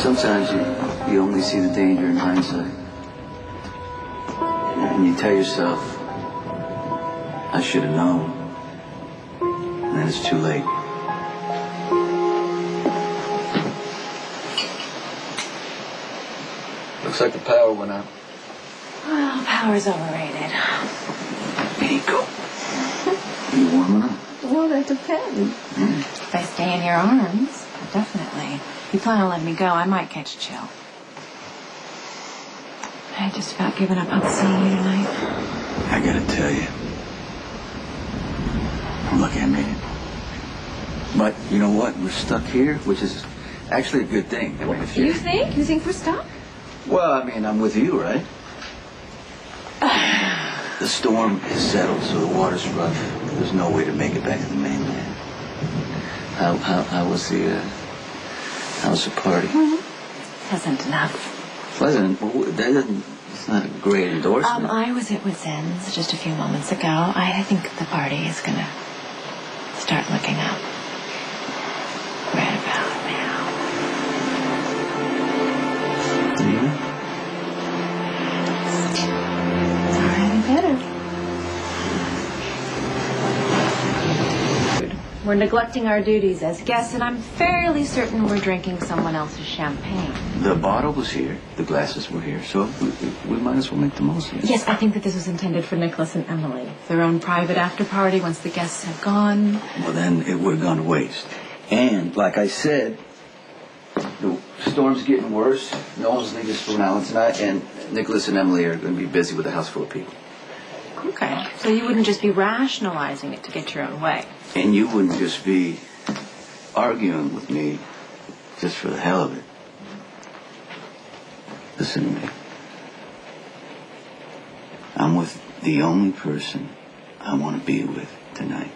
Sometimes you only see the danger in hindsight. And you tell yourself, I should have known. And then it's too late. Looks like the power went out. Well, power's overrated. There you go. You warming up? Well, that depends. If I stay in your arms, definitely. If you plan on letting me go, I might catch a chill. I just about given up on seeing you tonight. I gotta tell you, I'm lucky I made it. But you know what? We're stuck here, which is actually a good thing. I mean, if You think? You think we're stuck? Well, I mean, I'm with you, right? The storm is settled, so the water's rough. There's no way to make it back to the mainland. How was the party? Pleasant enough. Pleasant? Well, it's not a great endorsement. I was at wit's ends just a few moments ago. I think the party is gonna start looking up right about now. Yeah? It's already better. We're neglecting our duties as guests, and I'm fairly certain we're drinking someone else's champagne. The bottle was here, the glasses were here, so we might as well make the most of it. Yes, I think that this was intended for Nicholas and Emily. Their own private after party once the guests have gone. Well, then it would have gone to waste. And, like I said, the storm's getting worse. No one's leaving Spoon Island tonight, and Nicholas and Emily are going to be busy with a house full of people. Okay, so you wouldn't just be rationalizing it to get your own way. And you wouldn't just be arguing with me just for the hell of it. Listen to me. I'm with the only person I want to be with tonight.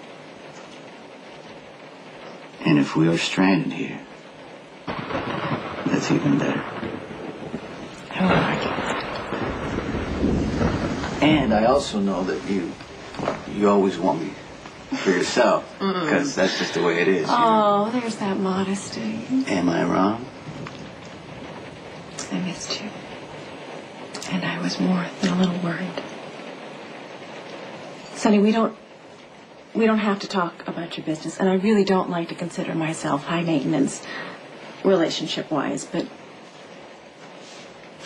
And if we are stranded here, that's even better. I don't like it. And I also know that you always want me for yourself, because that's just the way it is. Oh, there's that modesty. Am I wrong? I missed you. And I was more than a little worried. Sonny, we don't have to talk about your business, and I really don't like to consider myself high maintenance relationship-wise, but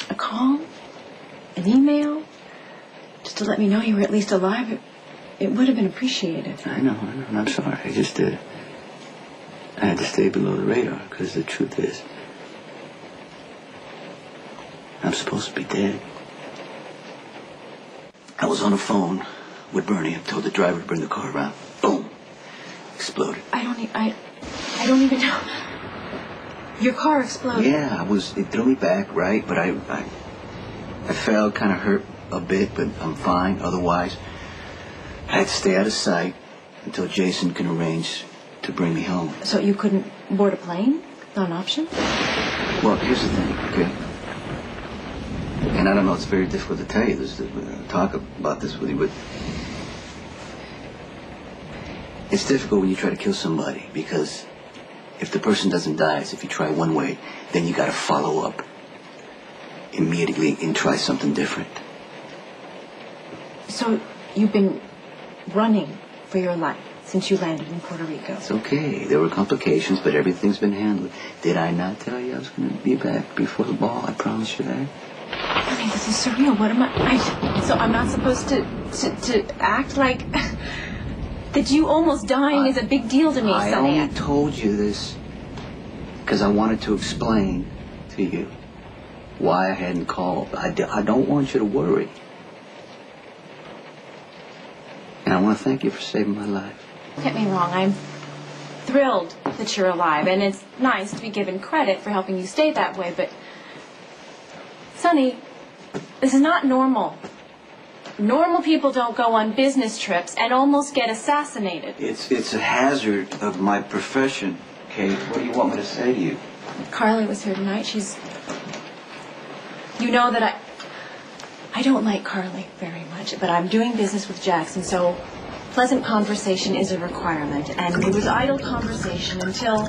a call, an email, just to let me know you were at least alive, it would have been appreciated. I know, and I'm sorry. I had to stay below the radar, because the truth is, I'm supposed to be dead. I was on the phone with Bernie and told the driver to bring the car around. Boom! Exploded. I don't even know. Your car exploded. Yeah, it threw me back, right? But I fell, kind of hurt a bit, but I'm fine. Otherwise, I had to stay out of sight until Jason can arrange to bring me home. So you couldn't board a plane? Not an option? Well, here's the thing, okay? And I don't know, it's very difficult to tell you this, to talk about this with you, but it's difficult when you try to kill somebody, because if the person doesn't die, it's if you try one way, then you gotta follow up immediately and try something different. So you've been running for your life since you landed in Puerto Rico? It's okay. There were complications, but everything's been handled. Did I not tell you I was going to be back before the ball? I promised you that. I mean, this is surreal. What am I so I'm not supposed to act like that you almost dying is a big deal to me, Sonny. Sonny. I only told you this because I wanted to explain to you why I hadn't called. I don't want you to worry. And I want to thank you for saving my life. Don't get me wrong, I'm thrilled that you're alive, and it's nice to be given credit for helping you stay that way, but Sonny, this is not normal. Normal people don't go on business trips and almost get assassinated. It's a hazard of my profession, Kate. What do you want me to say to you? Carly was here tonight. You know that I don't like Carly very much, but I'm doing business with Jackson, so pleasant conversation is a requirement. And it was idle conversation until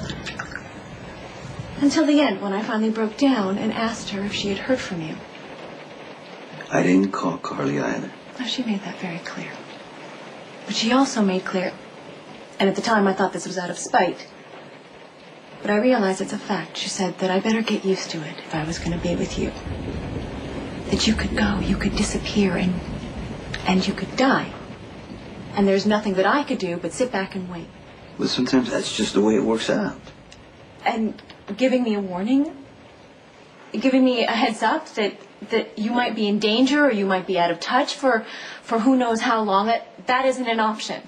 Until the end, when I finally broke down and asked her if she had heard from you. I didn't call Carly either. Oh, she made that very clear. But she also made clear, and at the time I thought this was out of spite, but I realize it's a fact. She said that I better get used to it if I was going to be with you. That you could go, you could disappear, and you could die. And there's nothing that I could do but sit back and wait. But sometimes that's just the way it works out. And giving me a warning? Giving me a heads up that you might be in danger or you might be out of touch for who knows how long, that isn't an option.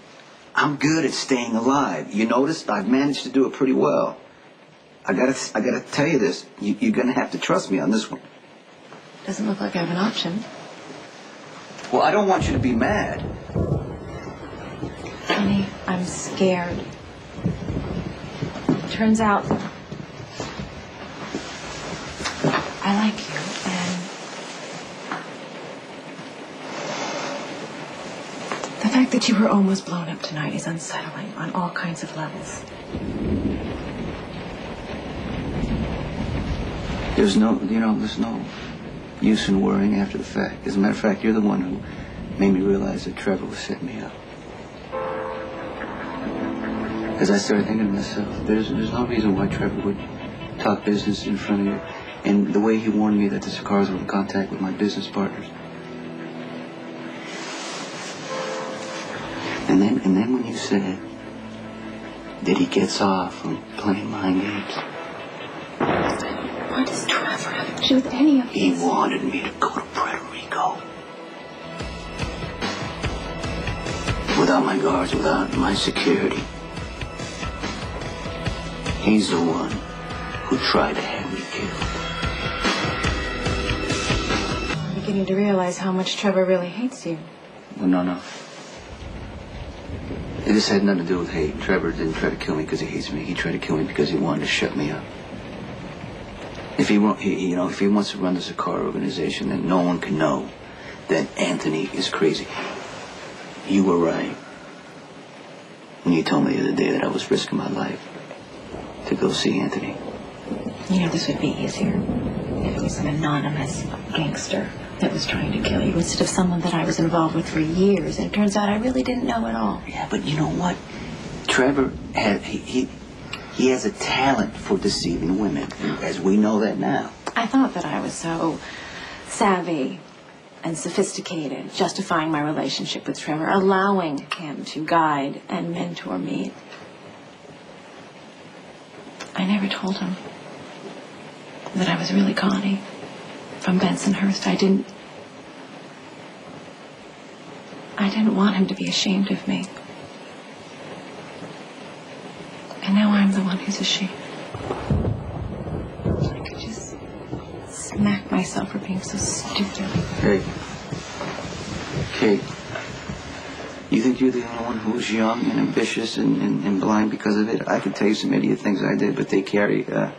I'm good at staying alive. You notice I've managed to do it pretty well. I gotta tell you this. You're gonna have to trust me on this one. Doesn't look like I have an option. Well, I don't want you to be mad. Honey, I'm scared. Turns out I like you, and the fact that you were almost blown up tonight is unsettling on all kinds of levels. There's no use in worrying after the fact. As a matter of fact, you're the one who made me realize that Trevor was setting me up. As I started thinking to myself, there's no reason why Trevor would talk business in front of you. And the way he warned me that the cars were in contact with my business partners. And then when you said that he gets off on playing mind games. What does Trevor have to do with any of this? He wanted me to go to Puerto Rico. Without my guards, without my security. He's the one who tried to have me killed. I'm beginning to realize how much Trevor really hates you. Well, no. This had nothing to do with hate. Trevor didn't try to kill me because he hates me. He tried to kill me because he wanted to shut me up. If he wants to run the Sakara organization, then no one can know that Anthony is crazy. You were right when you told me the other day that I was risking my life to go see Anthony. You know, this would be easier if it was an anonymous gangster that was trying to kill you instead of someone that I was involved with for years. And it turns out I really didn't know at all. Yeah, but you know what? Trevor he has a talent for deceiving women, as we know that now. I thought that I was so savvy and sophisticated, justifying my relationship with Trevor, allowing him to guide and mentor me. I never told him that I was really Connie from Bensonhurst. I didn't want him to be ashamed of me. And now I'm the one who's ashamed. I could just smack myself for being so stupid. Hey, Kate, you think you're the only one who's young and ambitious and blind because of it? I could tell you some idiot things I did, but they carry a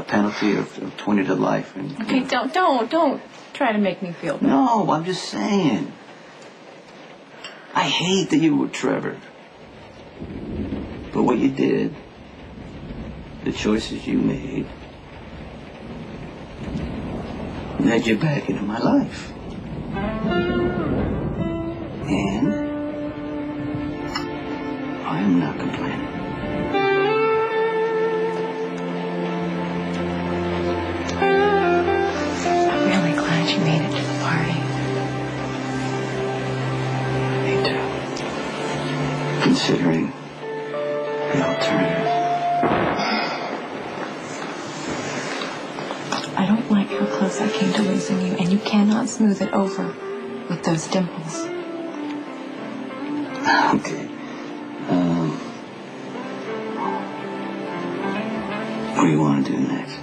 penalty of 20 to life. And, Okay, don't try to make me feel bad. No, I'm just saying. I hate that you were Trevor. But what you did, the choices you made, led you back into my life. And I am not complaining. I'm really glad you made it to the party. Me too. Considering the alternative. I don't like how close I came to losing you, and you cannot smooth it over with those dimples. Okay. What do you want to do next?